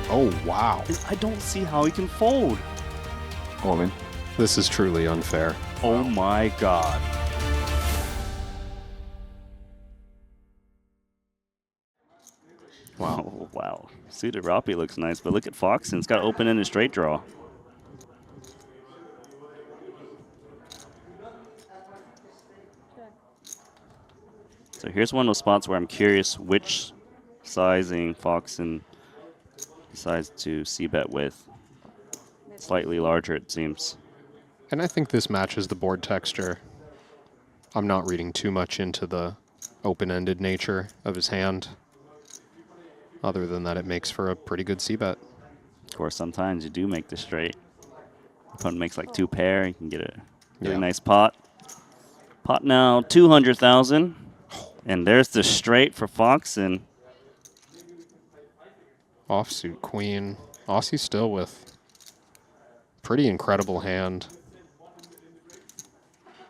Oh, wow. I don't see how he can fold. All in. This is truly unfair. Oh my god. Wow. Oh, wow. Suited Roppy looks nice, but look at Foxen. It's got open in a straight draw. So here's one of those spots where I'm curious which sizing Foxen decides to c-bet with. Slightly larger, it seems. And I think this matches the board texture. I'm not reading too much into the open-ended nature of his hand. Other than that, it makes for a pretty good c-bet. Of course, sometimes you do make the straight. Opponent makes like 2 pair. You can get a really nice pot. Pot now 200,000. And there's the straight for Foxen. Offsuit queen. Aussie still with pretty incredible hand.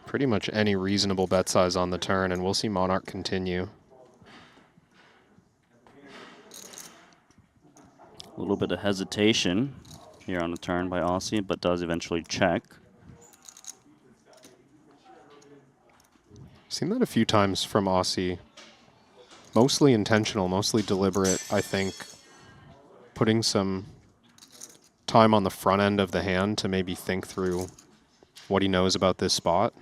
Pretty much any reasonable bet size on the turn, and we'll see Monarch continue. A little bit of hesitation here on the turn by Aussie, but does eventually check. Seen that a few times from Aussie. Mostly intentional, mostly deliberate, I think. Putting some time on the front end of the hand to maybe think through what he knows about this spot.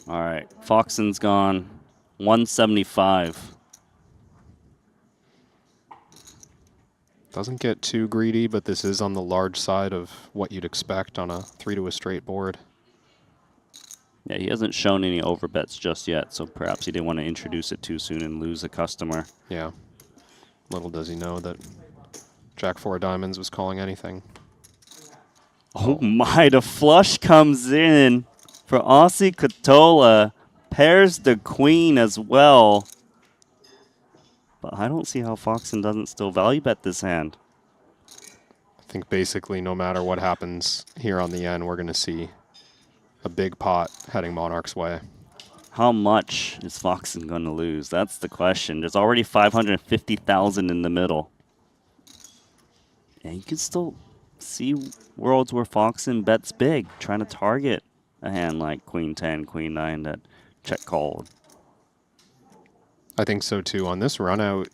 All right, Foxen's gone 175. Doesn't get too greedy, but this is on the large side of what you'd expect on a 3 to a straight board. Yeah, he hasn't shown any overbets just yet, so perhaps he didn't want to introduce it too soon and lose a customer. Yeah. Little does he know that Jack 4 of diamonds was calling anything. Oh my, the flush comes in for Aussie Katola. Pairs the queen as well. But I don't see how Foxen doesn't still value bet this hand. I think basically no matter what happens here on the end, we're going to see a big pot heading Monarch's way. How much is Foxen going to lose? That's the question. There's already 550,000 in the middle. And you can still see worlds where Foxen bets big, trying to target a hand like Queen 10, Queen 9 that check called. I think so too. On this run out,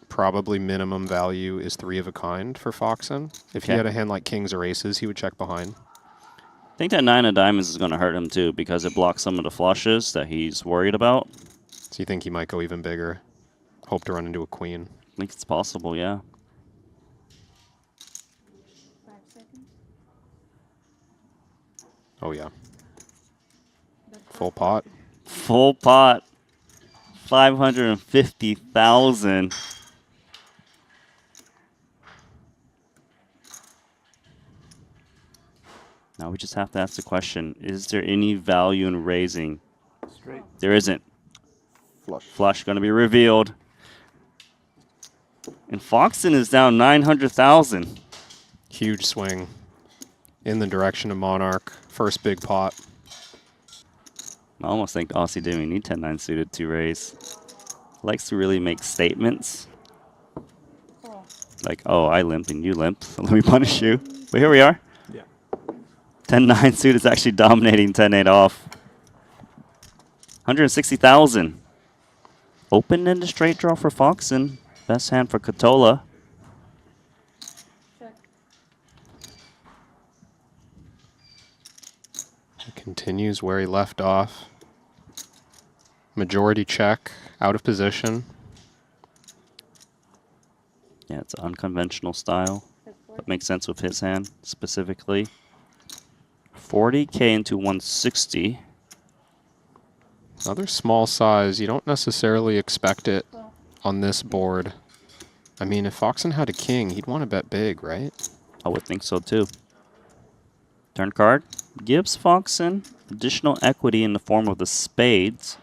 probably minimum value is 3 of a kind for Foxen. If he had a hand like kings or aces, he would check behind. I think that 9 of diamonds is going to hurt him too because it blocks some of the flushes that he's worried about. So you think he might go even bigger? Hope to run into a queen. I think it's possible, yeah. 5 seconds. Oh yeah. Full pot. Full pot. 550,000. Now we just have to ask the question, is there any value in raising? Straight. There isn't. Flush. Flush going to be revealed. And Foxen is down 900,000. Huge swing in the direction of Monarch. First big pot. I almost think Aussie didn't even need 10-9 suited to raise. Likes to really make statements. Like, oh, I limp and you limp, so let me punish you. But here we are. Yeah. 10-9 suit is actually dominating 10-8 off. 160,000. Open and a straight draw for Foxen. Best hand for Katola. Check. He continues where he left off. Majority check, out of position. Yeah, it's an unconventional style. That makes sense with his hand specifically. 40K into 160. Another small size. You don't necessarily expect it on this board. I mean, if Foxen had a king, he'd want to bet big, right? I would think so too. Turn card gives Foxen additional equity in the form of the spades.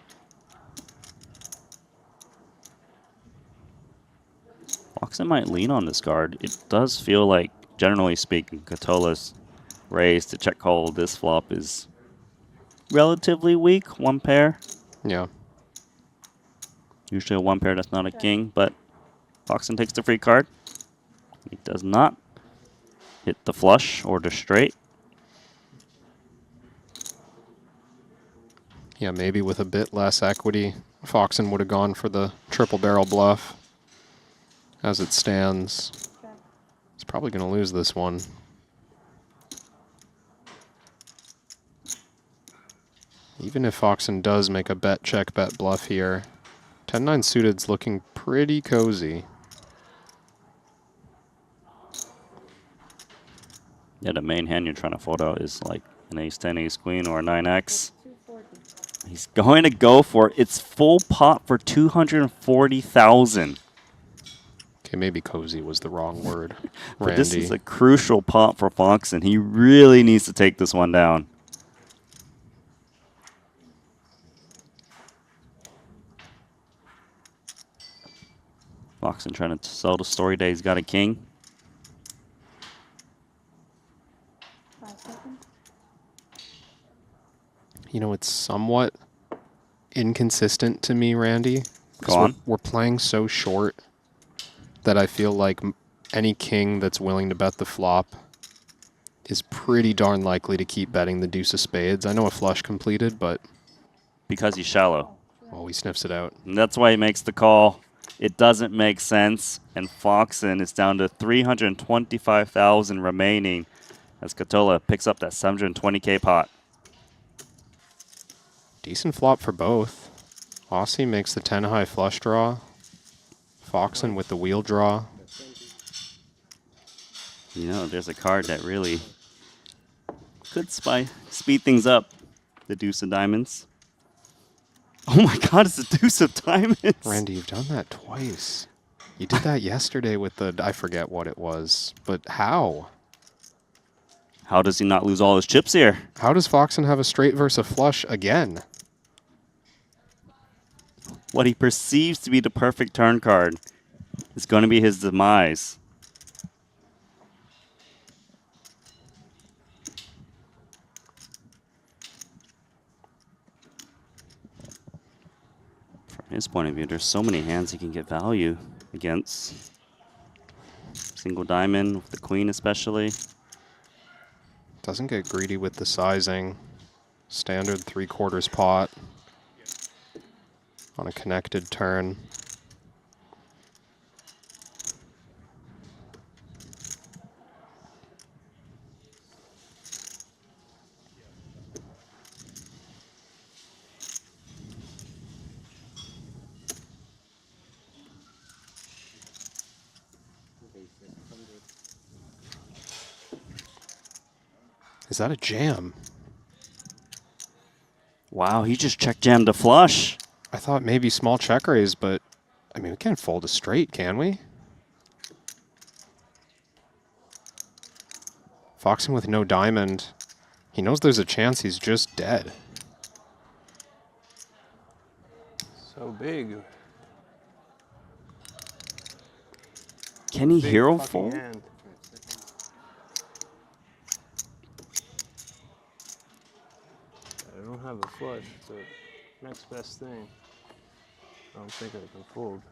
Foxen might lean on this card. It does feel like, generally speaking, Katola's raise to check call this flop is relatively weak. One pair. Yeah. Usually a one pair that's not a king, but Foxen takes the free card. He does not hit the flush or the straight. Yeah, maybe with a bit less equity, Foxen would have gone for the triple barrel bluff. As it stands, Check. he's probably going to lose this one. Even if Foxen does make a bet check, bet bluff here, 10-9 suited's looking pretty cozy. Yeah, the main hand you're trying to fold out is like an ace-10, ace-queen, or a 9x. 240. He's going to go for it. It's full pot for 240,000. Okay, maybe cozy was the wrong word. But this Randy. is a crucial pot for Foxen. He really needs to take this one down. Foxen trying to sell the story that he's got a king. 5 seconds. You know, it's somewhat inconsistent to me, Randy. 'cause Go on. We're playing so short that I feel like any king that's willing to bet the flop is pretty darn likely to keep betting the deuce of spades. I know a flush completed, but Because he's shallow. oh, he sniffs it out. And that's why he makes the call. It doesn't make sense. And Foxen is down to 325,000 remaining as Katola picks up that 720K pot. Decent flop for both. Aussie makes the 10 high flush draw. Foxen with the wheel draw. You know, there's a card that really could speed things up. The deuce of diamonds. Oh my god, it's the deuce of diamonds. Randy, you've done that twice. You did that yesterday with the, I forget what it was, but how? How does he not lose all his chips here? How does Foxen have a straight versus a flush again? What he perceives to be the perfect turn card is going to be his demise. From his point of view, there's so many hands he can get value against. Single diamond with the queen especially. Doesn't get greedy with the sizing. Standard 3/4 pot on a connected turn. Is that a jam? Wow, he just check jammed a flush. I thought maybe small check raise, but I mean, we can't fold a straight, can we? Foxen with no diamond. He knows there's a chance he's just dead. So big. Can he Big hero fucking fold? hand. I don't have a flush, so next best thing. I don't think I can fold.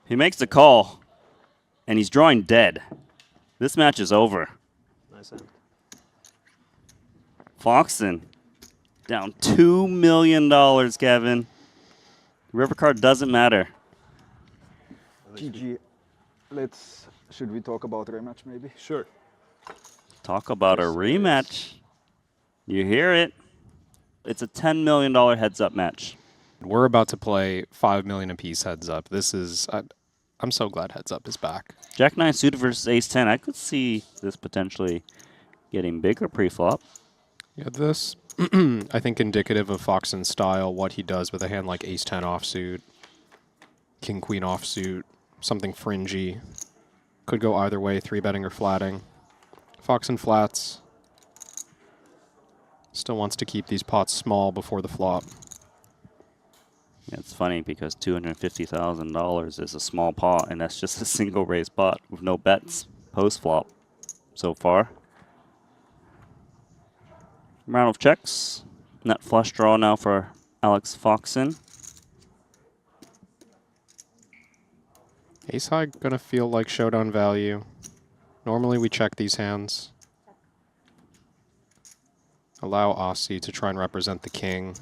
He makes the call, and he's drawing dead. This match is over. Nice hand. Foxen down $2 million, Kevin. River card doesn't matter. GG. Should we talk about rematch maybe? Sure. Talk about a Yes, rematch. You hear it. It's a $10 million heads up match. We're about to play 5 million apiece heads up. This is, I'm so glad heads up is back. Jack 9 suited versus Ace 10. I could see this potentially getting bigger pre-flop. Yeah, this, I think, indicative of Foxen's style, what he does with a hand like Ace 10 offsuit, King Queen offsuit, something fringy. Could go either way, 3-betting or flatting. Foxen flats. Still wants to keep these pots small before the flop. Yeah, it's funny because $250,000 is a small pot, and that's just a single raise pot with no bets post flop so far. Round of checks. Net flush draw now for Alex Foxen. Ace high gonna feel like showdown value. Normally we check these hands. Allow Aussie to try and represent the king.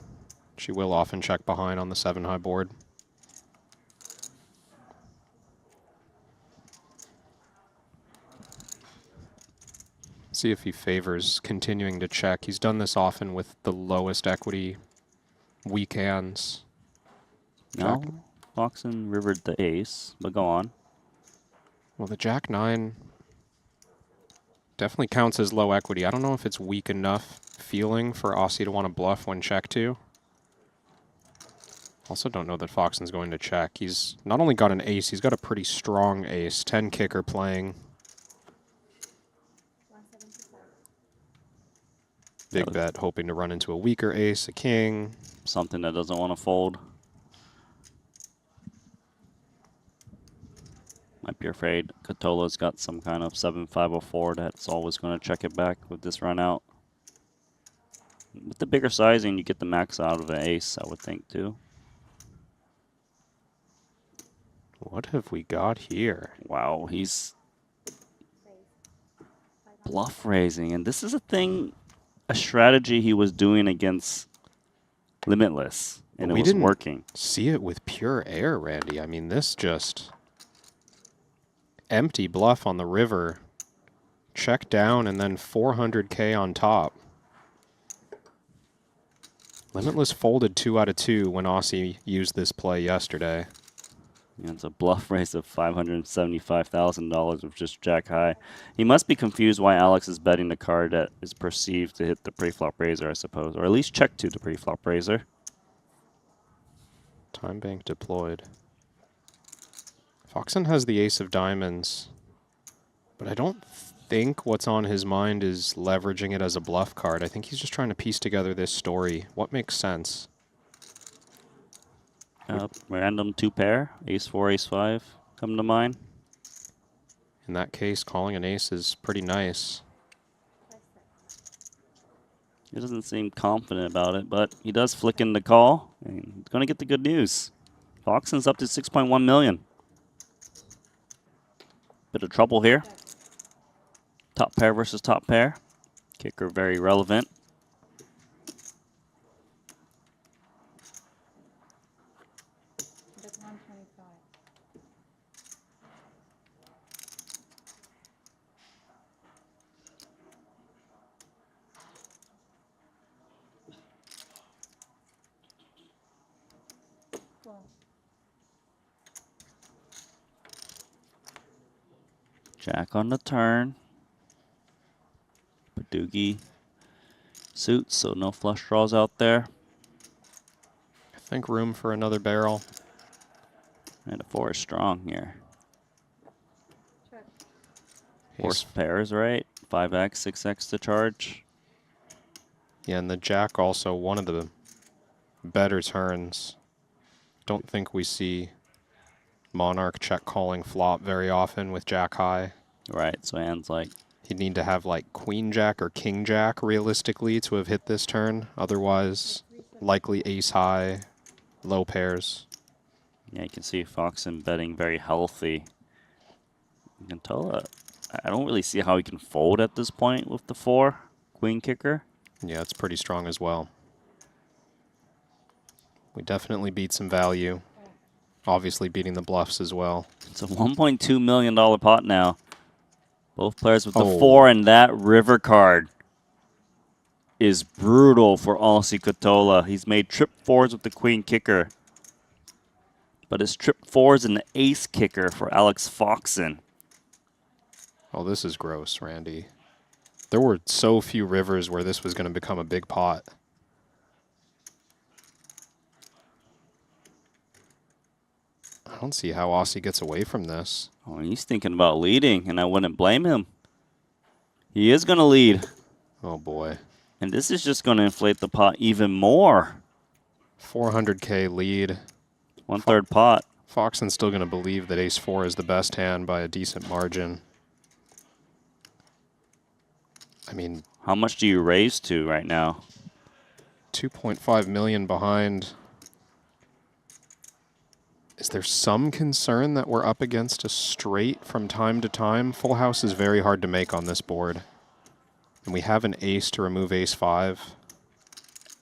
She will often check behind on the 7 high board. See if he favors continuing to check. He's done this often with the lowest equity weak hands. No, Foxen rivered the ace, but go on. Well, the Jack 9 definitely counts as low equity. I don't know if it's weak enough feeling for Aussie to want to bluff when check to. Also don't know that Foxen's going to check. He's not only got an ace, he's got a pretty strong ace. 10 kicker playing. 175. Big bet, hoping to run into a weaker ace, a king. Something that doesn't want to fold. Might be afraid Catola's got some kind of 7-5-04 that's always going to check it back with this run out. With the bigger sizing, you get the max out of an ace, I would think, too. What have we got here? Wow, he's Raise. 500. bluff raising. And this is a strategy he was doing against Limitless. And We it was didn't working. see it with pure air, Randy. I mean, this just empty bluff on the river. Check down and then 400K on top. Limitless folded 2 out of 2 when Aussie used this play yesterday. Yeah, it's a bluff raise of $575,000 with just jack high. He must be confused why Alex is betting the card that is perceived to hit the preflop raiser, I suppose. Or at least check to the preflop raiser. Time bank deployed. Foxen has the ace of diamonds, but I don't think what's on his mind is leveraging it as a bluff card. I think he's just trying to piece together this story. What makes sense? Random 2-pair, ace-4, ace-5 come to mind. In that case, calling an ace is pretty nice. 5 cents. He doesn't seem confident about it, but he does flick in the call, and he's going to get the good news. Foxen's up to 6.1 million. Bit of trouble here. Top pair versus top pair. Kicker very relevant. That's 125. Well, Jack on the turn. Padugi suits, so no flush draws out there. I think room for another barrel. And a 4 is strong here. check. Horse Ace. pairs, right? 5x, 6x to charge. Yeah, and the jack also one of the better turns. Don't think we see Monarch check calling flop very often with jack high. Right, so hands like He'd need to have like queen jack or king jack realistically to have hit this turn. Otherwise, likely ace high, low pairs. yeah, you can see Foxen betting very healthy. You can tell I don't really see how he can fold at this point with the 4 queen kicker. Yeah, it's pretty strong as well. We definitely beat some value. Obviously beating the bluffs as well. It's a $1.2 million pot now. Both players with the Oh. 4, and that river card is brutal for Aussie Catola. He's made trip 4s with the queen kicker. But it's trip 4s and the ace kicker for Alex Foxen. Oh, this is gross, Randy. There were so few rivers where this was going to become a big pot. I don't see how Aussie gets away from this. Oh, he's thinking about leading, and I wouldn't blame him. He is going to lead, Oh boy. and this is just going to inflate the pot even more. 400K lead. 1/3 pot. Foxen's still going to believe that ace-4 is the best hand by a decent margin. I mean, How much do you raise to right now? 2.5 million behind. Is there some concern that we're up against a straight from time to time? Full house is very hard to make on this board. And we have an ace to remove ace-5.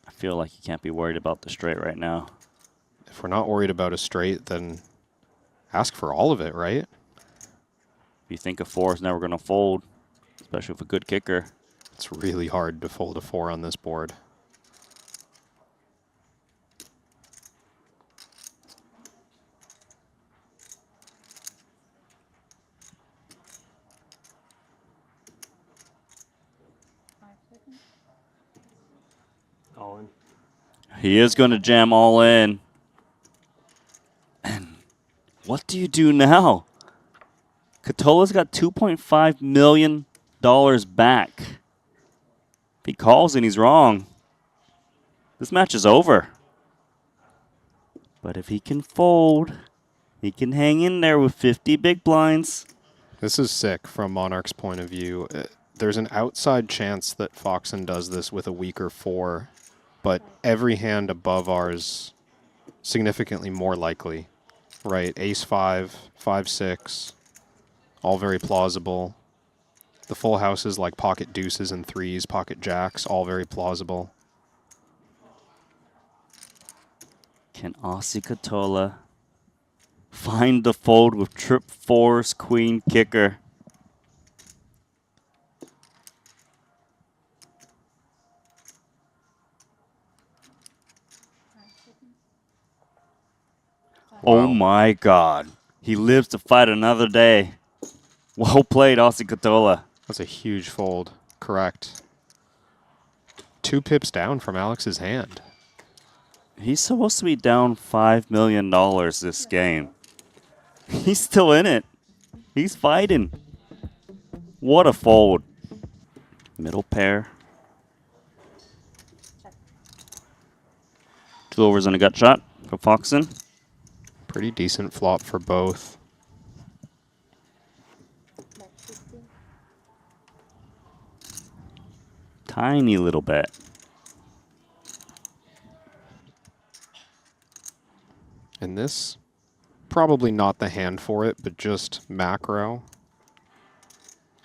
I feel like you can't be worried about the straight right now. If we're not worried about a straight, then ask for all of it, right? If you think a 4 is never going to fold, especially with a good kicker. It's really hard to fold a 4 on this board. All in. He is going to jam all in. And what do you do now? Katola's got $2.5 million back. If he calls and he's wrong, this match is over. But if he can fold, he can hang in there with 50 big blinds. This is sick from Monarch's point of view. There's an outside chance that Foxen does this with a weaker 4, but every hand above ours significantly more likely, right? Ace-5, 5-6, all very plausible. The full houses like pocket deuces and 3s, pocket jacks, all very plausible. Can Aussie Katola find the fold with trip 4's queen kicker? Oh my God. He lives to fight another day. Well played, Aussie Katola. That's a huge fold. Correct. 2 pips down from Alex's hand. He's supposed to be down $5 million this game. He's still in it. He's fighting. What a fold. Middle pair. 2 overs and a gut shot for Foxen. Pretty decent flop for both. Tiny little bet. And this, probably not the hand for it, but just macro.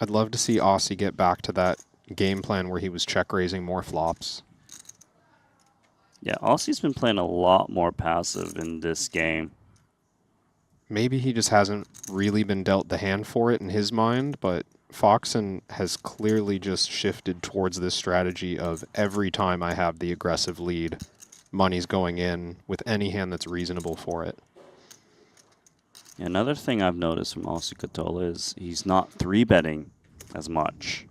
I'd love to see Aussie get back to that game plan where he was check raising more flops. Yeah, Aussie's been playing a lot more passive in this game. Maybe he just hasn't really been dealt the hand for it in his mind, but Foxen has clearly just shifted towards this strategy of every time I have the aggressive lead, money's going in with any hand that's reasonable for it. Another thing I've noticed from Aussie Katola is he's not 3-betting as much,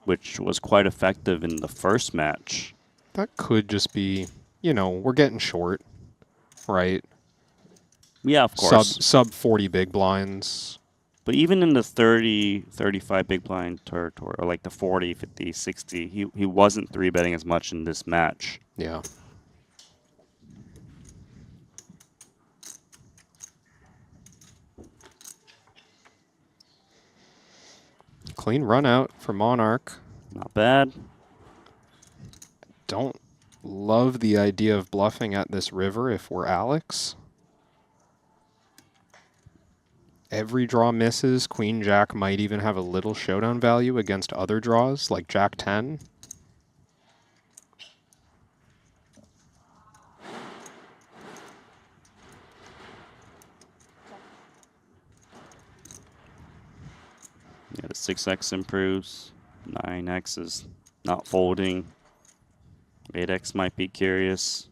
which was quite effective in the first match. That could just be, you know, we're getting short, right? Yeah, of course. Sub 40 big blinds. But even in the 30, 35 big blind territory, or like the 40, 50, 60, he wasn't 3-betting as much in this match. Yeah. Clean run out for Monarch. Not bad. Don't love the idea of bluffing at this river if we're Alex. Every draw misses. Queen Jack might even have a little showdown value against other draws like Jack 10. Yeah, the 6x improves. 9x is not folding. 8x might be curious.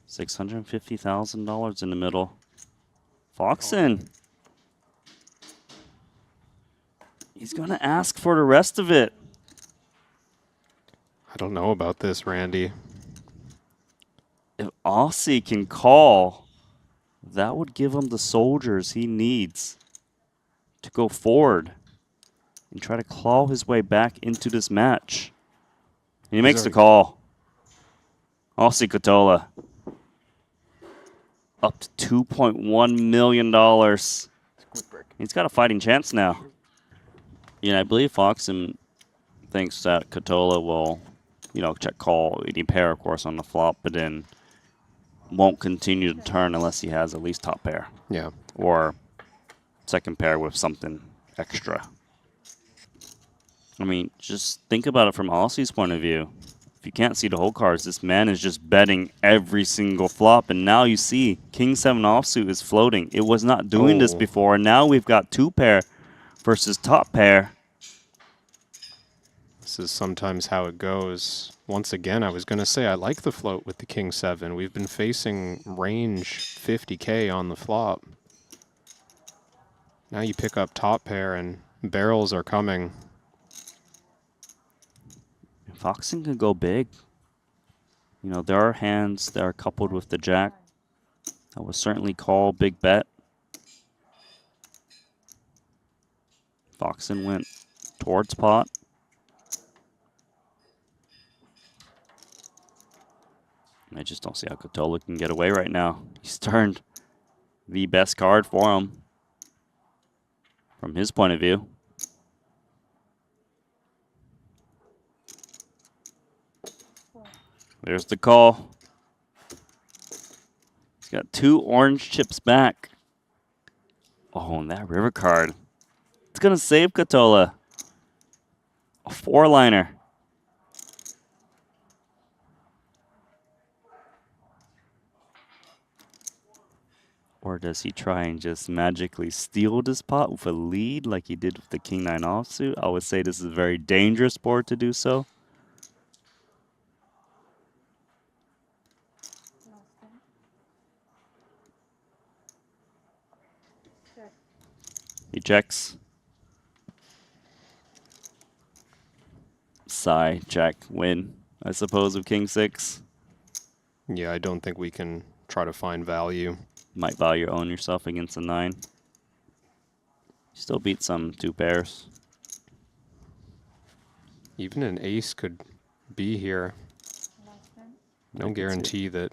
$650,000 in the middle. Foxen. He's going to ask for the rest of it. I don't know about this, Randy. If Aussie can call, that would give him the soldiers he needs. to go forward and try to claw his way back into this match. And he makes the call. Aussie Katola up to $2.1 million. It's good break. He's got a fighting chance now. I believe Foxen thinks that Katola will, check call any pair, of course, on the flop, but then won't continue to turn unless he has at least top pair. Yeah. Or second pair with something extra. I mean, just think about it from Aussie's point of view. If you can't see the whole cards, this man is just betting every single flop. And now you see King 7 offsuit is floating. It was not doing this before. And now we've got 2 pair versus top pair. This is sometimes how it goes. Once again, I was going to say I like the float with the King 7. We've been facing range 50K on the flop. Now you pick up top pair and barrels are coming. Foxen can go big. There are hands that are coupled with the jack. I would certainly call big bet. Foxen went towards pot. I just don't see how Katola can get away right now. He's turned the best card for him from his point of view. There's the call. He's got 2 orange chips back. Oh, and that river card. It's going to save Katola. A 4-liner. Or does he try and just magically steal this pot with a lead like he did with the King 9 offsuit? I would say this is a very dangerous board to do so. Check. He checks. Sigh, check, win, I suppose, with King 6. Yeah, I don't think we can try to find value. Might value own yourself against a 9. Still beat some 2 pairs. Even an ace could be here. No guarantee that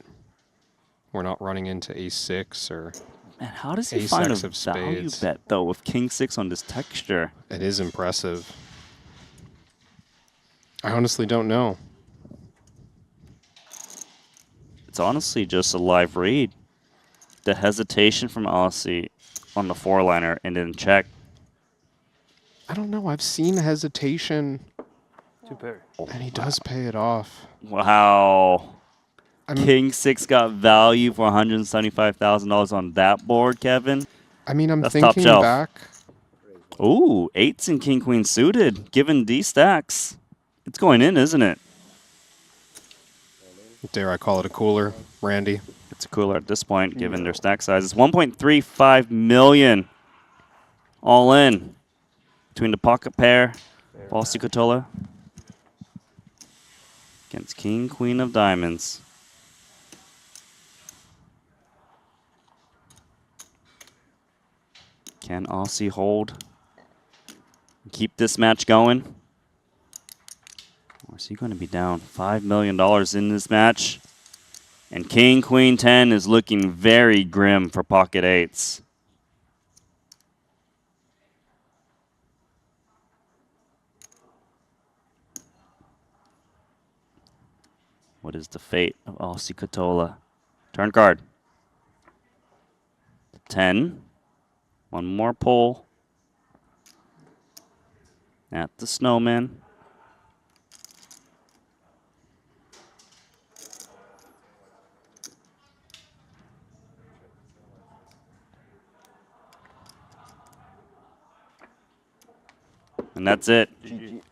we're not running into ace 6 or Man, how does he ace find X a of value spades. bet, though, with King 6 on this texture? It is impressive. I honestly don't know. It's honestly just a live read. The hesitation from Aussie on the 4-liner and then check. I don't know. I've seen hesitation, 2 pair. and he does pay it off. Wow. I'm- King 6 got value for $175,000 on that board, Kevin. I mean, I'm That's top thinking shelf. back. Ooh, 8s and King Queen suited. Given D stacks, it's going in, isn't it? Dare I call it a cooler, Randy? It's a cooler at this point, given their stack size. It's 1.35 million all in between the pocket pair, Aussie Katola, against King Queen of Diamonds. Can Aussie hold? Keep this match going? Or is he going to be down $5 million in this match? And King, Queen 10 is looking very grim for pocket 8s. What is the fate of Aussie Katola? Turn card. 10. One more pull. At the snowman. And that's it. GG.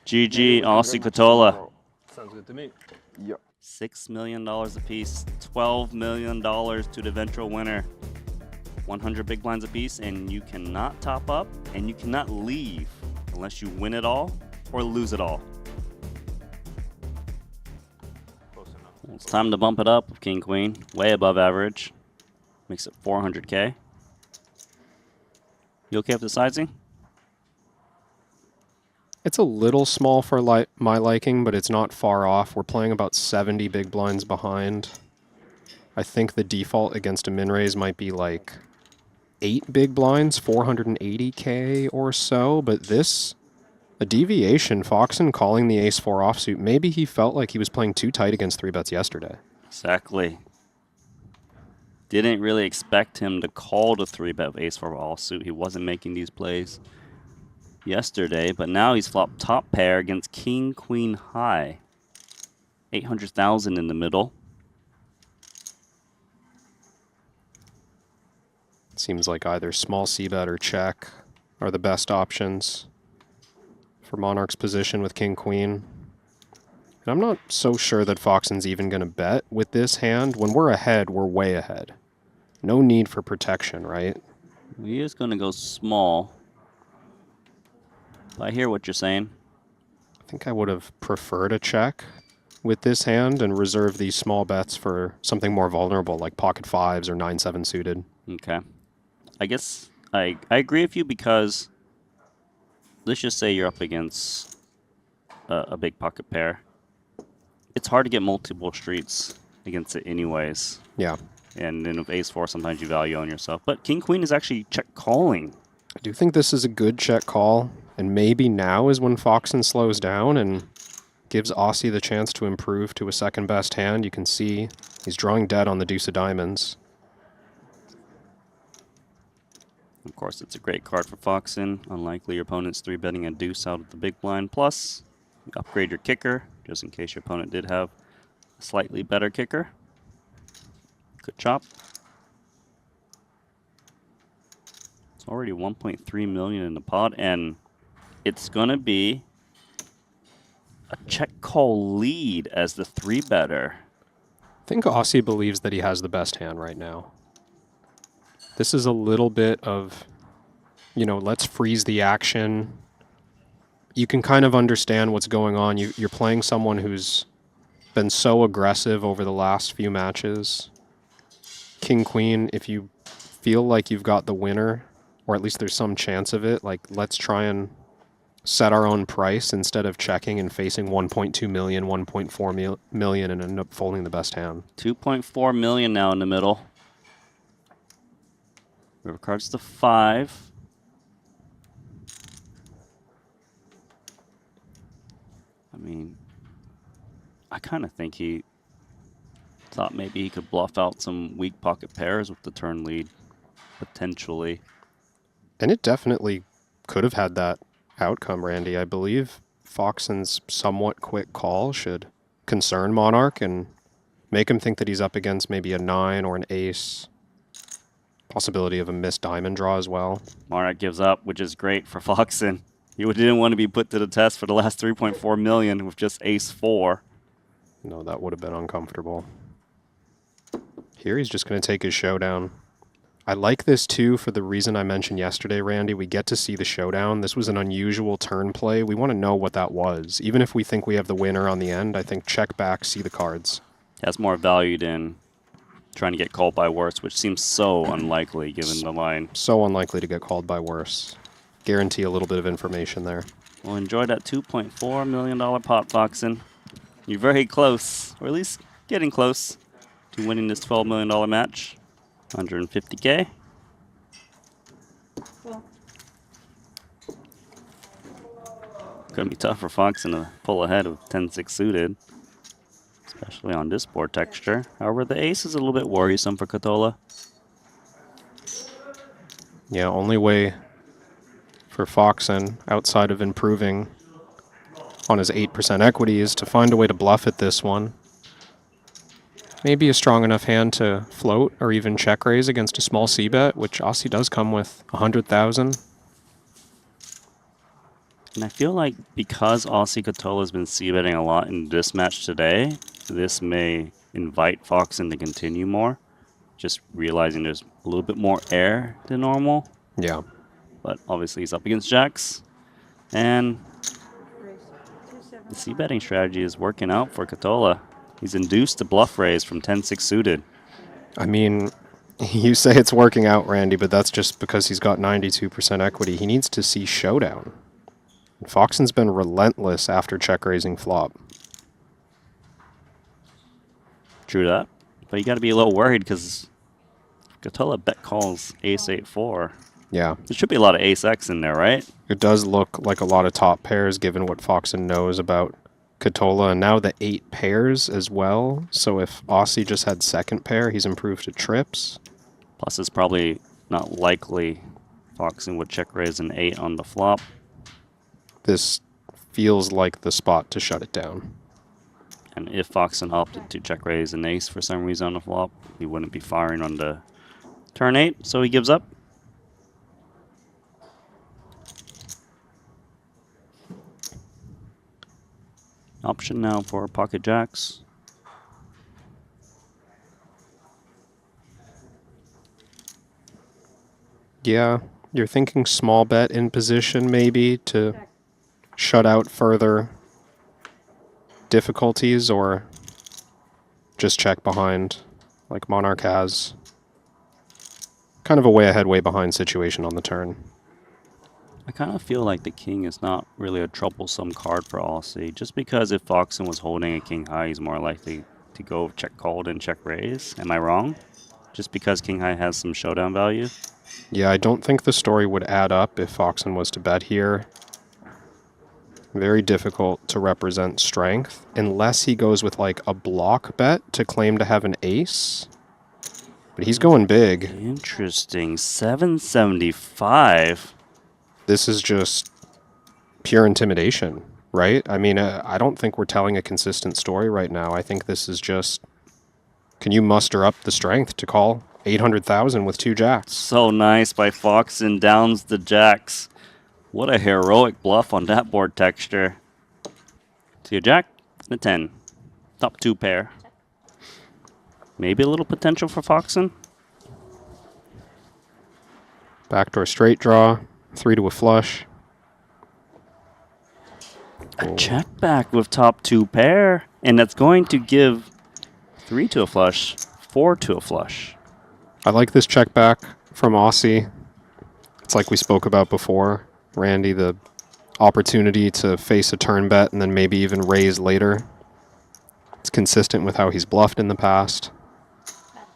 GG, Aussie Katola. Sounds good to me. Yeah. $6 million apiece, $12 million to the eventual winner. 100 big blinds apiece, and you cannot top up, and you cannot leave unless you win it all or lose it all. Close enough. Well, it's time to bump it up with King Queen, way above average. Makes it 400K. You okay with the sizing? It's a little small for my liking, but it's not far off. We're playing about 70 big blinds behind. I think the default against a min raise might be like 8 big blinds, 480k or so, but this, a deviation, Foxen calling the ace-4 offsuit. Maybe he felt like he was playing too tight against 3-bets yesterday. Exactly. Didn't really expect him to call the 3-bet ace-4 offsuit. He wasn't making these plays yesterday, but now he's flopped top pair against king, queen, high. 800,000 in the middle. Seems like either small c-bet or check are the best options for Monarch's position with king-queen. And I'm not so sure that Foxen's even going to bet with this hand. When we're ahead, we're way ahead. No need for protection, right? He is going to go small. I hear what you're saying. I think I would have preferred a check with this hand and reserve these small bets for something more vulnerable like pocket fives or 9-7 suited. Okay. I guess I agree with you because let's just say you're up against a big pocket pair. It's hard to get multiple streets against it anyways. Yeah. And then with ace-4, sometimes you value on yourself. But king-queen is actually check calling. I do think this is a good check call, and maybe now is when Foxen slows down and gives Aussie the chance to improve to a second best hand. You can see he's drawing dead on the deuce of diamonds. Of course, it's a great card for Foxen. Unlikely your opponent's 3-betting a deuce out of the big blind. Plus, you upgrade your kicker, just in case your opponent did have a slightly better kicker. Good chop. It's already 1.3 million in the pot, and it's going to be a check call lead as the 3-better. I think Aussie believes that he has the best hand right now. This is a little bit of, you know, let's freeze the action. You can kind of understand what's going on. You're playing someone who's been so aggressive over the last few matches. King, queen, if you feel like you've got the winner, or at least there's some chance of it, like let's try and set our own price instead of checking and facing 1.2 million, 1.4 million and end up folding the best hand. 2.4 million now in the middle. River cards to 5. I mean, I kind of think he thought maybe he could bluff out some weak pocket pairs with the turn lead, potentially. And it definitely could have had that outcome, Randy. I believe Foxen's somewhat quick call should concern Monarch and make him think that he's up against maybe a 9 or an ace. Possibility of a missed diamond draw as well. Monarch gives up, which is great for Foxen. He didn't want to be put to the test for the last 3.4 million with just ace-4. No, that would have been uncomfortable. Here he's just going to take his showdown. I like this too for the reason I mentioned yesterday, Randy. We get to see the showdown. This was an unusual turn play. We want to know what that was. Even if we think we have the winner on the end, I think check back, see the cards. Has more value than trying to get called by worse, which seems so unlikely given the line. So unlikely to get called by worse. Guarantee a little bit of information there. Well, enjoy that $2.4 million pot, Foxen. You're very close, or at least getting close to winning this $12 million match. 150K. Well, Gonna be tough for Foxen to pull ahead with 10-6 suited, especially on this board texture. However, the ace is a little bit worrisome for Katola. Yeah, only way for Foxen, outside of improving on his 8% equity, is to find a way to bluff at this one. Maybe a strong enough hand to float or even check raise against a small c-bet, which Aussie does come with 100,000. And I feel like because Aussie Katola has been c-betting a lot in this match today, this may invite Foxen to continue more. Just realizing there's a little bit more air than normal. Yeah. But obviously he's up against jacks. And raise 2-7. the c-betting strategy is working out for Katola. He's induced a bluff raise from 10-6 suited. I mean, You say it's working out, Randy, but that's just because he's got 92% equity. He needs to see Showdown. Foxen's been relentless after check raising flop. True that. But you got to be a little worried because Catola bet calls ace 8-4. Yeah, There should be a lot of ace X in there, right? it does look like a lot of top pairs given what Foxen knows about Catola, and now the 8 pairs as well. So if Aussie just had second pair, he's improved to trips. Plus, it's probably not likely Foxen would check raise an 8 on the flop. This feels like the spot to shut it down. And if Foxen opted to check raise an ace for some reason on the flop, he wouldn't be firing on the turn 8, so he gives up. Option now for pocket jacks. Yeah, you're thinking small bet in position maybe to shut out further difficulties, or just check behind like Monarch has. Kind of a way ahead, way behind situation on the turn. I kind of feel like the king is not really a troublesome card for Aussie, just because if Foxen was holding a king high, he's more likely to go check called and check raise. Am I wrong? Just because king high has some showdown value? Yeah, I don't think the story would add up if Foxen was to bet here. Very difficult to represent strength, unless he goes with like a block bet to claim to have an ace. But he's going big. Interesting. 775. This is just pure intimidation, right? I mean, I don't think we're telling a consistent story right now. I think this is just, can you muster up the strength to call 800,000 with 2 jacks? So nice by Foxen, downs the jacks. What a heroic bluff on that board texture. See a jack and a 10. Top 2 pair. Maybe a little potential for Foxen. Backdoor straight draw, 3 to a flush. A check back with top 2 pair. And that's going to give 3 to a flush, 4 to a flush. I like this check back from Aussie. It's like we spoke about before, Randy, the opportunity to face a turn bet and then maybe even raise later. It's consistent with how he's bluffed in the past.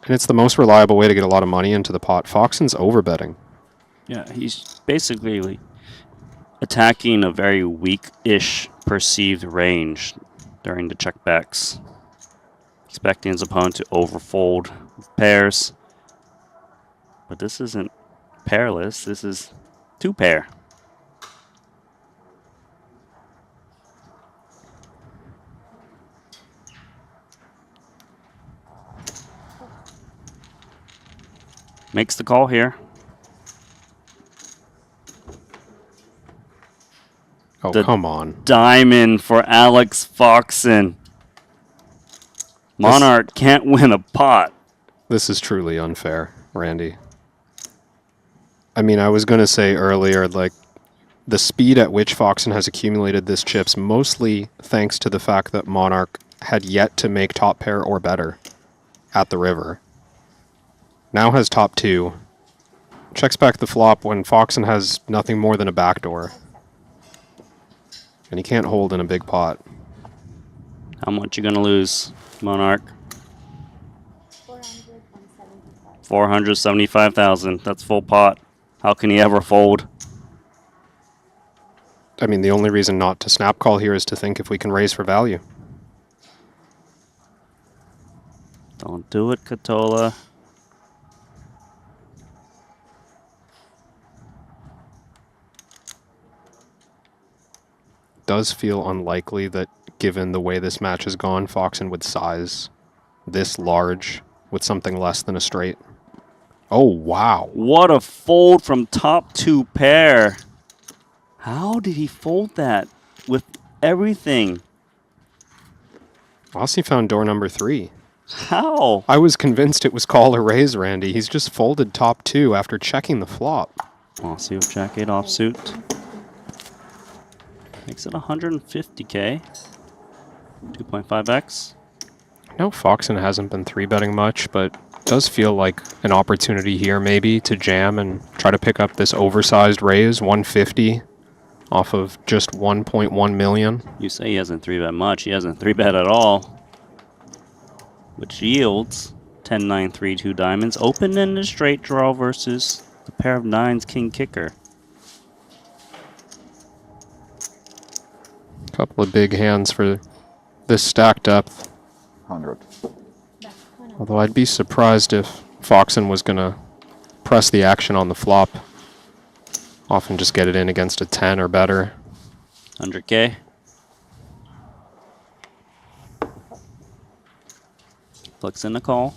And it's the most reliable way to get a lot of money into the pot. Foxen's overbetting. Yeah, he's basically attacking a very weak-ish perceived range during the checkbacks. Expecting his opponent to overfold with pairs. But this isn't pairless, this is 2 pair. Makes the call here. Oh, The come on. Diamond for Alex Foxen. Monarch can't win a pot. This is truly unfair, Randy. I mean, I was going to say earlier, like, the speed at which Foxen has accumulated this chips, mostly thanks to the fact that Monarch had yet to make top pair or better at the river. Now has top 2. Checks back the flop when Foxen has nothing more than a backdoor. And he can't hold in a big pot. How much you gonna lose, Monarch? 475,000. That's full pot. How can he ever fold? I mean, the only reason not to snap call here is to think if we can raise for value. Don't do it, Catola. Does feel unlikely that, given the way this match has gone, Foxen would size this large with something less than a straight. Oh, wow. What a fold from top 2 pair. How did he fold that with everything? Aussie found door number 3. How? I was convinced it was call or raise, Randy. He's just folded top 2 after checking the flop. Aussie with jack 8 offsuit. Makes it 150K. 2.5x. I know Foxen hasn't been 3-betting much, but Does feel like an opportunity here maybe to jam and try to pick up this oversized raise, 150 off of just 1.1 million. You say he hasn't 3-bet much. He hasn't 3-bet at all. Which yields 10, 9, 3, 2 diamonds. Open in a straight draw versus the pair of nines, king kicker. Couple of big hands for this stack depth. 100. Although I'd be surprised if Foxen was going to press the action on the flop. Often just get it in against a 10 or better. 100K. Flicks in a call.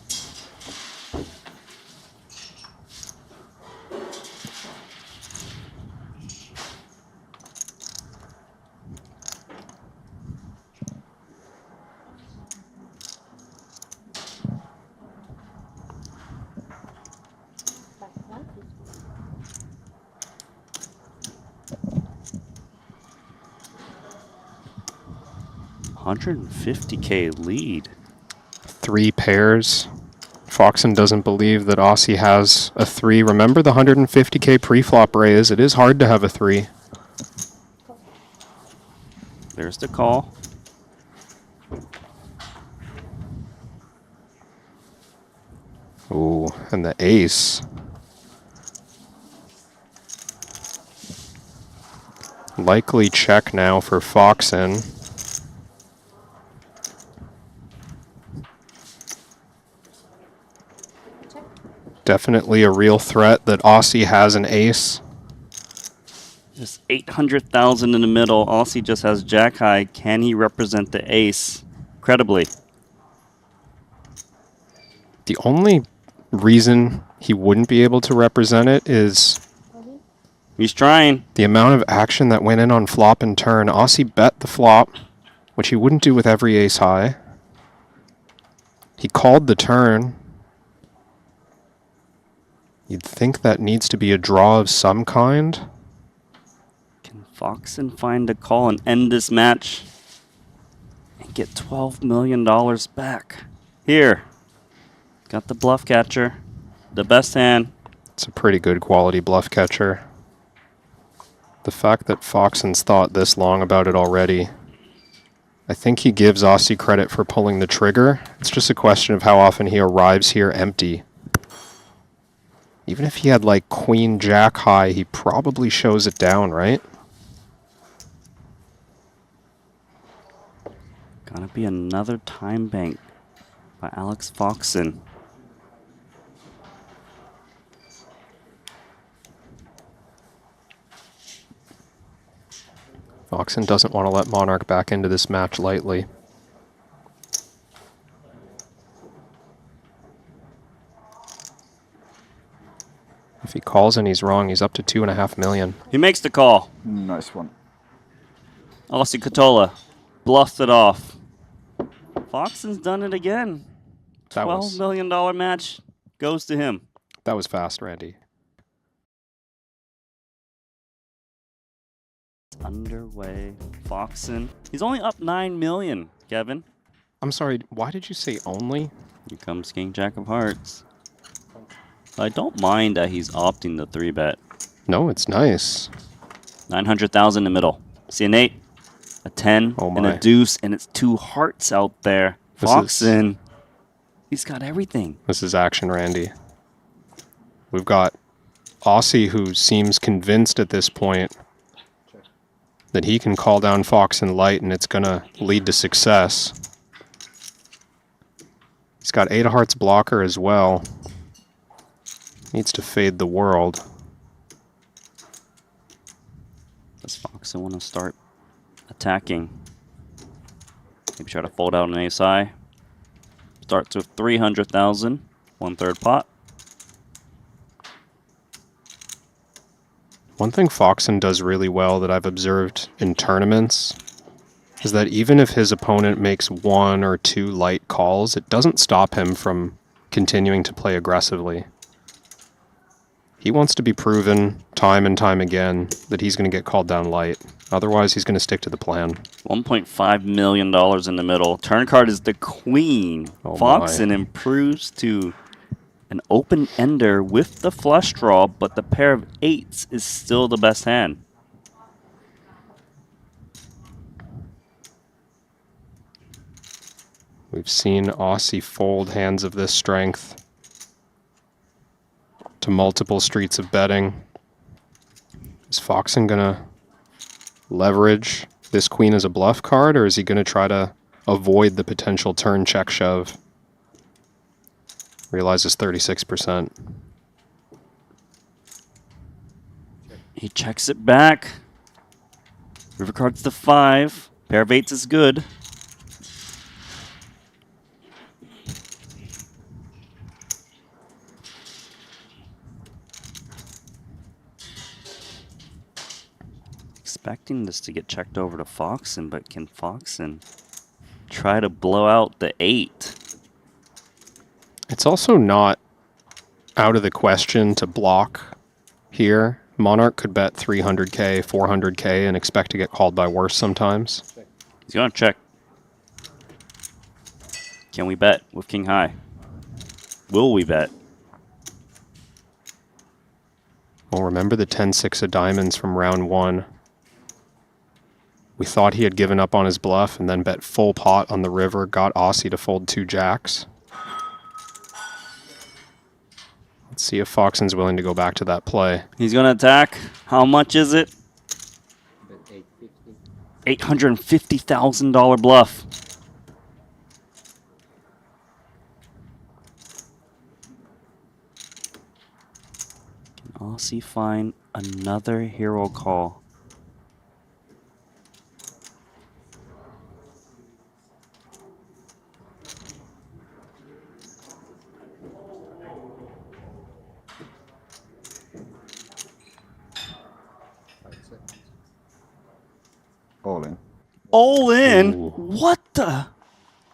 $150K lead. 3 pairs. Foxen doesn't believe that Aussie has a 3. Remember the 150k pre-flop raise. It is hard to have a 3. There's the call. Ooh, and the ace. Likely check now for Foxen. Definitely a real threat that Aussie has an ace. Just 800,000 in the middle. Aussie just has jack high. Can he represent the ace credibly? The only reason he wouldn't be able to represent it is He's trying. the amount of action that went in on flop and turn. Aussie bet the flop, which he wouldn't do with every ace high. He called the turn. You'd think that needs to be a draw of some kind. Can Foxen find a call and end this match and get $12 million back? Here. Got the bluff catcher. The best hand. It's a pretty good quality bluff catcher. The fact that Foxen's thought this long about it already, I think he gives Aussie credit for pulling the trigger. It's just a question of how often he arrives here empty. Even if he had like queen jack high, he probably shows it down, right? Gonna be another time bank by Alex Foxen. Foxen doesn't want to let Monarch back into this match lightly. If he calls and he's wrong, he's up to 2.5 million. He makes the call. Nice one. Aussie Katola bluffs it off. Foxen's done it again. That $12 million match goes to him. That was fast, Randy. Underway. Foxen. He's only up 9 million, Kevin. I'm sorry, why did you say only? Here comes King Jack of Hearts. I don't mind that he's opting the 3-bet. No, it's nice. 900,000 in the middle. See an 8, a 10, Oh and a my. deuce, and it's 2 hearts out there. This is- Foxen. He's got everything. This is action, Randy. We've got Aussie, who seems convinced at this point that he can call down Foxen light and it's going to lead to success. He's got 8 of hearts blocker as well. Needs to fade the world. Does Foxen want to start attacking? Maybe try to fold out an ace high. Starts with 300,000, 1/3 pot. One thing Foxen does really well that I've observed in tournaments is that even if his opponent makes 1 or 2 light calls, it doesn't stop him from continuing to play aggressively. He wants to be proven time and time again that he's going to get called down light. Otherwise, he's going to stick to the plan. $1.5 million in the middle. Turn card is the queen. Oh Foxen my. improves to An open ender with the flush draw, but the pair of eights is still the best hand. We've seen Aussie fold hands of this strength to multiple streets of betting. Is Foxen gonna leverage this queen as a bluff card, or is he gonna try to avoid the potential turn check shove? Realizes 36%. He checks it back. River card's the 5. Pair of eights is good. Expecting this to get checked over to Foxen, but can Foxen try to blow out the 8? It's also not out of the question to block here. Monarch could bet 300k, 400k, and expect to get called by worse sometimes. He's going to check. Can we bet with king high? Will we bet? Well, remember the 10-6 of diamonds from round 1. We thought he had given up on his bluff and then bet full pot on the river, got Aussie to fold 2 jacks. Let's see if Foxen's willing to go back to that play. He's going to attack. How much is it? $850,000 bluff. Can Aussie find another hero call? All in. All in? Ooh. What the?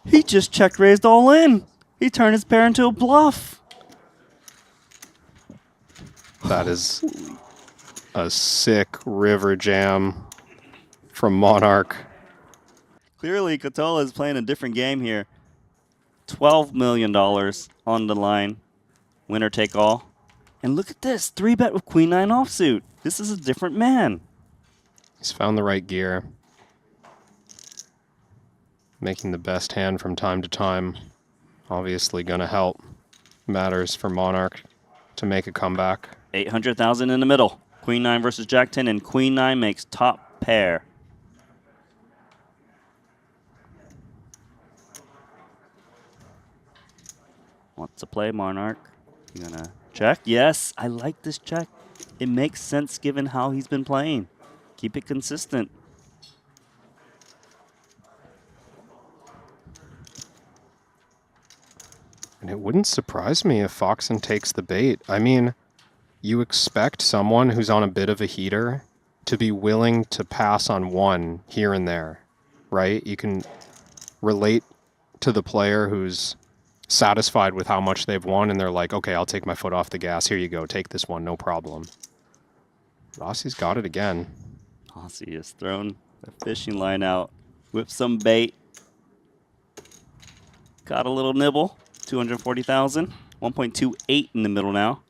He just check raised all in. He turned his pair into a bluff. That is a sick river jam from Monarch. Clearly, Katola is playing a different game here. $12 million on the line. Winner take all. And look at this. 3-bet with queen 9 offsuit. This is a different man. He's found the right gear. Making the best hand from time to time. Obviously going to help. Matters for Monarch to make a comeback. 800,000 in the middle. Queen 9 versus Jack 10, and Queen 9 makes top pair. Wants to play Monarch. You gonna check? Yes, I like this check. It makes sense given how he's been playing. Keep it consistent. And it wouldn't surprise me if Foxen takes the bait. I mean, you expect someone who's on a bit of a heater to be willing to pass on one here and there, right? You can relate to the player who's satisfied with how much they've won and they're like, okay, I'll take my foot off the gas. Here you go. Take this one. No problem. Rossi's got it again. Aussie has thrown the fishing line out with some bait. Got a little nibble. 240,000. 1.28 in the middle now.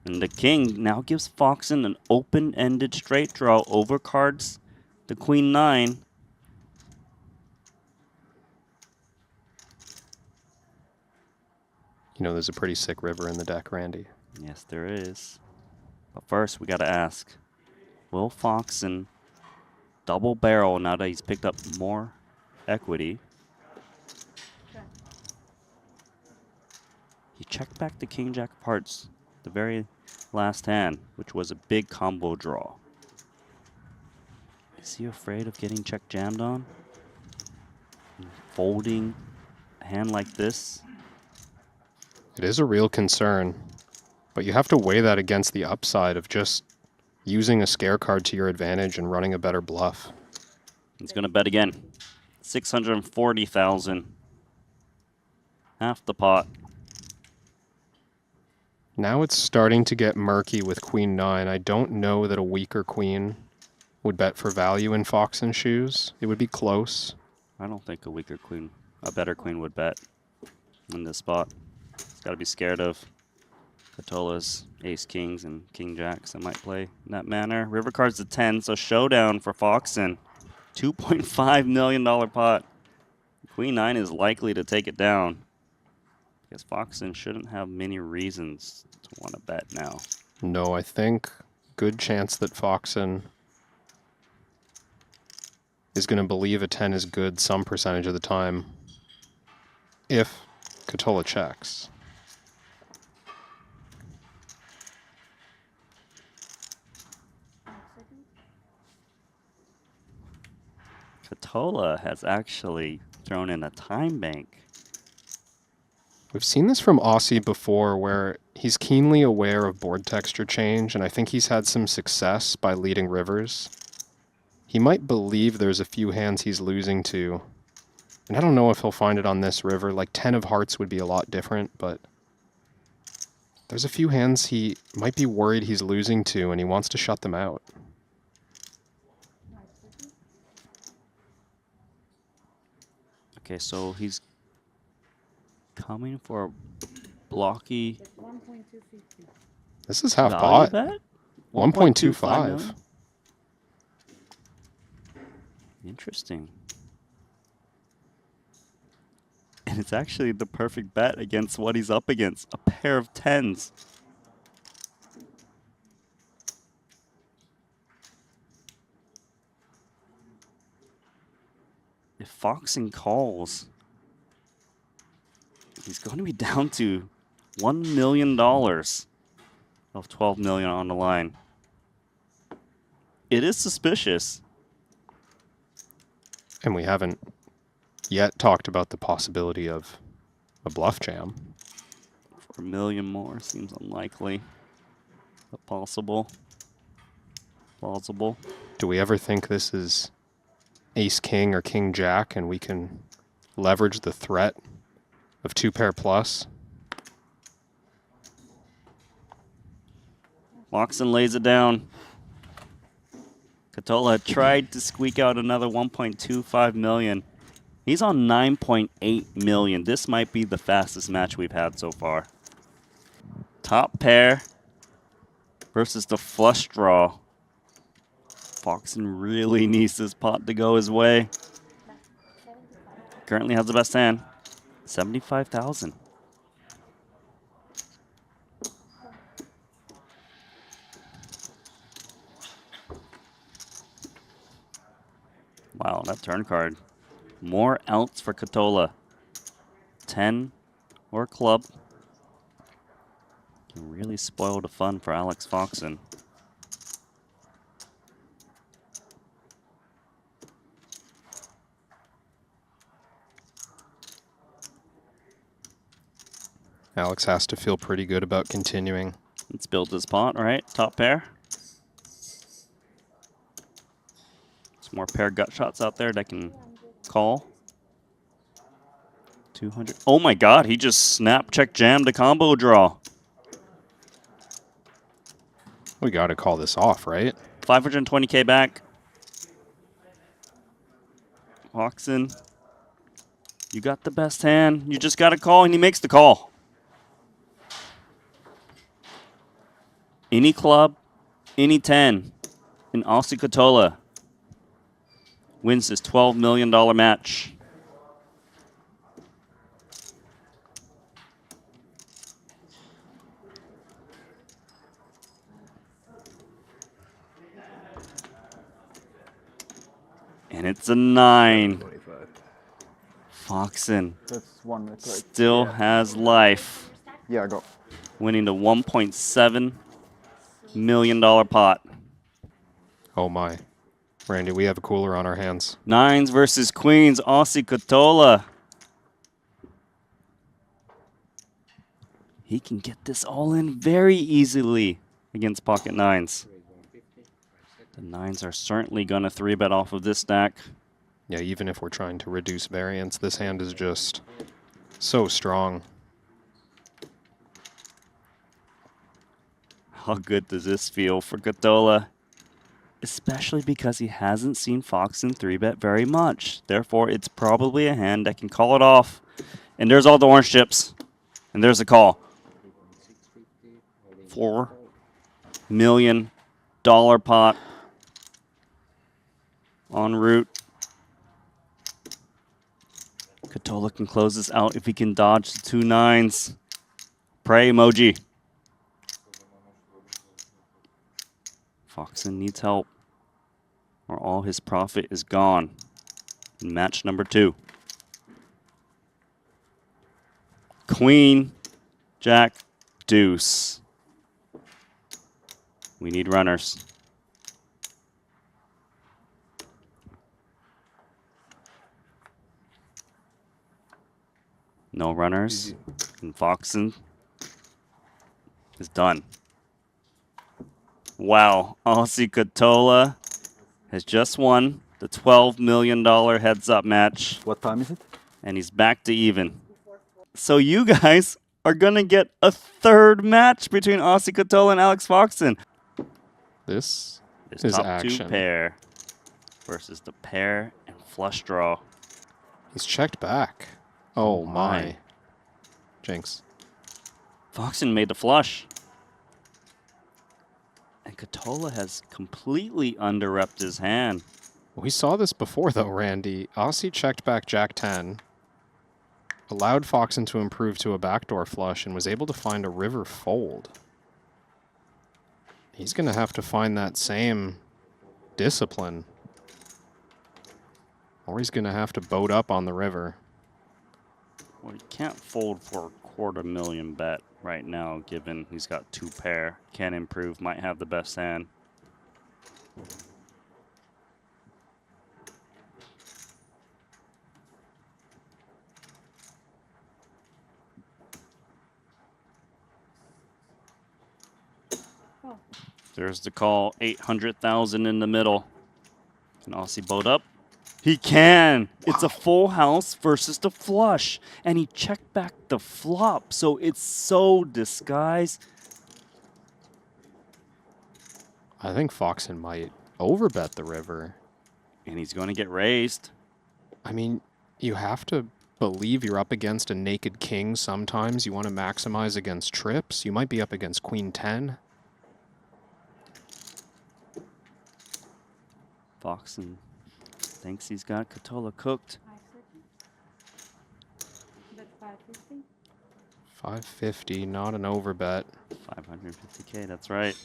And the king now gives Foxen an open-ended straight draw over cards the queen 9. You know, there's a pretty sick river in the deck, Randy. Yes, there is. But first, we got to ask, will Foxen double barrel now that he's picked up more equity? He checked back the king jack of hearts, the very last hand, which was a big combo draw. Is he afraid of getting check jammed on? Folding a hand like this? It is a real concern, but you have to weigh that against the upside of just using a scare card to your advantage and running a better bluff. He's going to bet again. 640,000. Half the pot. Now it's starting to get murky with queen 9. I don't know that a weaker queen would bet for value in Foxen shoes. It would be close. I don't think a better queen would bet in this spot. He's got to be scared of Catola's ace kings and king jacks that might play in that manner. River card's a 10, so showdown for Foxen. $2.5 million pot. Queen 9 is likely to take it down. Because Foxen shouldn't have many reasons to want to bet now. No, I think good chance that Foxen is going to believe a 10 is good some percentage of the time if Catola checks. Catola has actually thrown in a time bank. We've seen this from Aussie before where he's keenly aware of board texture change, and I think he's had some success by leading rivers. He might believe there's a few hands he's losing to, and I don't know if he'll find it on this river. Like 10 of hearts would be a lot different, but there's a few hands he might be worried he's losing to, and he wants to shut them out. Okay, so he's coming for a blocky It's 1.250. This is half value pot. bet? 1.25. million? Interesting. And it's actually the perfect bet against what he's up against. A pair of 10s. If Foxen calls, he's going to be down to $1 million of 12 million on the line. It is suspicious. And we haven't yet talked about the possibility of a bluff jam. For a million more seems unlikely, but possible. Plausible. Do we ever think this is ace king or king jack and we can leverage the threat of 2 pair plus? Foxen lays it down. Catola tried to squeak out another 1.25 million. He's on 9.8 million. This might be the fastest match we've had so far. Top pair versus the flush draw. Foxen really needs this pot to go his way. Currently has the best hand. 75,000. Wow, that turn card. More outs for Catola. 10 or club. Can really spoil the fun for Alex Foxen. Alex has to feel pretty good about continuing. Let's build this pot, all right? Top pair. Some more pair gut shots out there that can call. 200. Oh my god, he just snap check jammed a combo draw. We got to call this off, right? 520k back. Foxen, you got the best hand. You just got to call, and he makes the call. Any club, any 10, and Aussie Catola wins this $12 million match. And it's a 9. 25. Foxen That's 1 minute, right? still has life, Yeah, go. winning the $1.7 million pot. Oh my. Randy, we have a cooler on our hands. 9s versus queens, Aussie Catola. He can get this all in very easily against pocket 9s. The 9s are certainly going to 3-bet off of this stack. Yeah, even if we're trying to reduce variance, this hand is just so strong. How good does this feel for Catola? Especially because he hasn't seen Foxen 3-bet very much. Therefore, it's probably a hand that can call it off. And there's all the orange chips. And there's the call. $4 million pot en route. Katola can close this out if he can dodge the 2 9s. Pray emoji. Foxen needs help, or all his profit is gone. In match number 2. Queen, Jack, Deuce. We need runners. No runners. Easy. And Foxen is done. Wow, Aussie Katola has just won the $12 million heads-up match, What time is it? and he's back to even. So you guys are going to get a third match between Aussie Katola and Alex Foxen. This His is top action. 2 pair versus the pair and flush draw. He's checked back. Oh my. Jinx. Foxen made the flush. And Katola has completely underrepped his hand. We saw this before though, Randy. Aussie checked back Jack 10, allowed Foxen to improve to a backdoor flush, and was able to find a river fold. He's going to have to find that same discipline, or he's going to have to boat up on the river. Well, he can't fold for a $250,000 bet right now, given he's got 2 pair. Can improve, might have the best hand. Oh. There's the call, 800,000 in the middle. Can Aussie boat up? He can. It's a full house versus the flush. And he checked back the flop, so it's so disguised. I think Foxen might overbet the river. And he's going to get raised. I mean, you have to believe you're up against a naked king sometimes. You want to maximize against trips. You might be up against Queen 10. Foxen thinks he's got Katola cooked. 550. But 550. 550, not an overbet. 550K, that's right.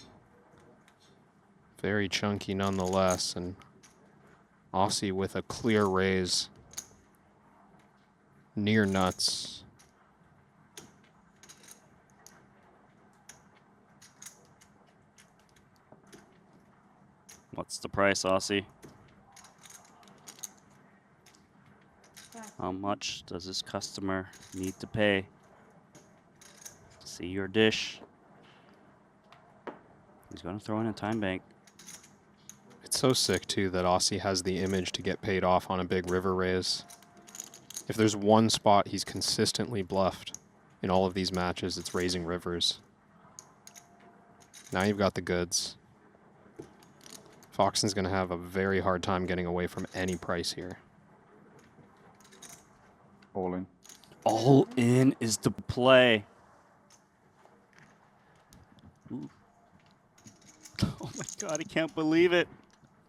Very chunky nonetheless, and Aussie with a clear raise. Near nuts. What's the price, Aussie? How much does this customer need to pay? See your dish. He's going to throw in a time bank. It's so sick, too, that Aussie has the image to get paid off on a big river raise. If there's one spot he's consistently bluffed in all of these matches, it's raising rivers. Now you've got the goods. Foxen's going to have a very hard time getting away from any price here. All in. All in is the play. Ooh. Oh my god, I can't believe it.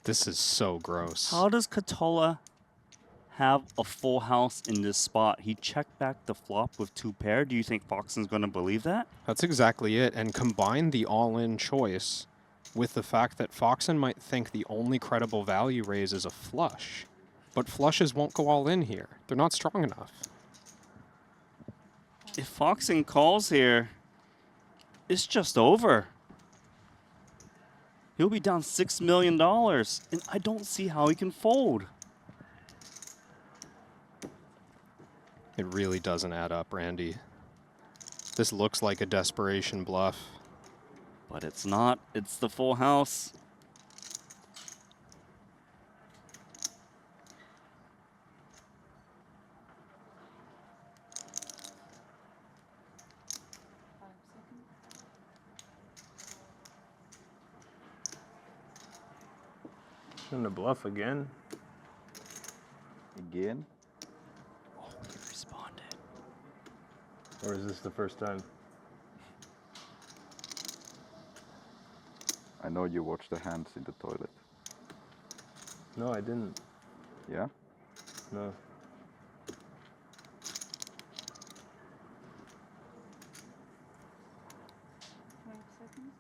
This is so gross. How does Katola have a full house in this spot? He checked back the flop with 2 pair. Do you think Foxen's going to believe that? That's exactly it. And combine the all-in choice with the fact that Foxen might think the only credible value raise is a flush. But flushes won't go all in here. They're not strong enough. If Foxen calls here, it's just over. He'll be down $6 million, and I don't see how he can fold. It really doesn't add up, Randy. This looks like a desperation bluff. But it's not. It's the full house. Gonna bluff again. Again. Oh, he responded. Or is this the first time? know you watch the hands in the toilet. No, I didn't. Yeah? No. Seconds.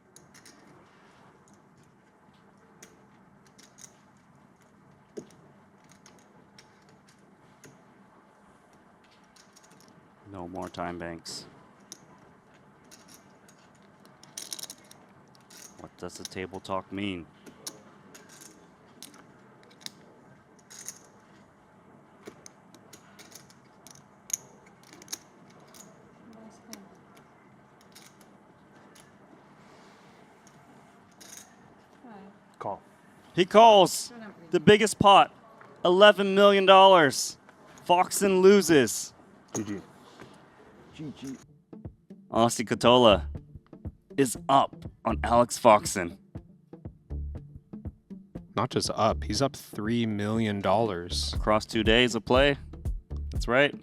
No more time banks. What does the table talk mean? Last hand. Five. Call. He calls Showdown, please. the biggest pot, $11 million. Foxen loses. GG. GG. Aussie Katola is up on Alex Foxen. Not just up, he's up $3 million. Across 2 days of play. That's right.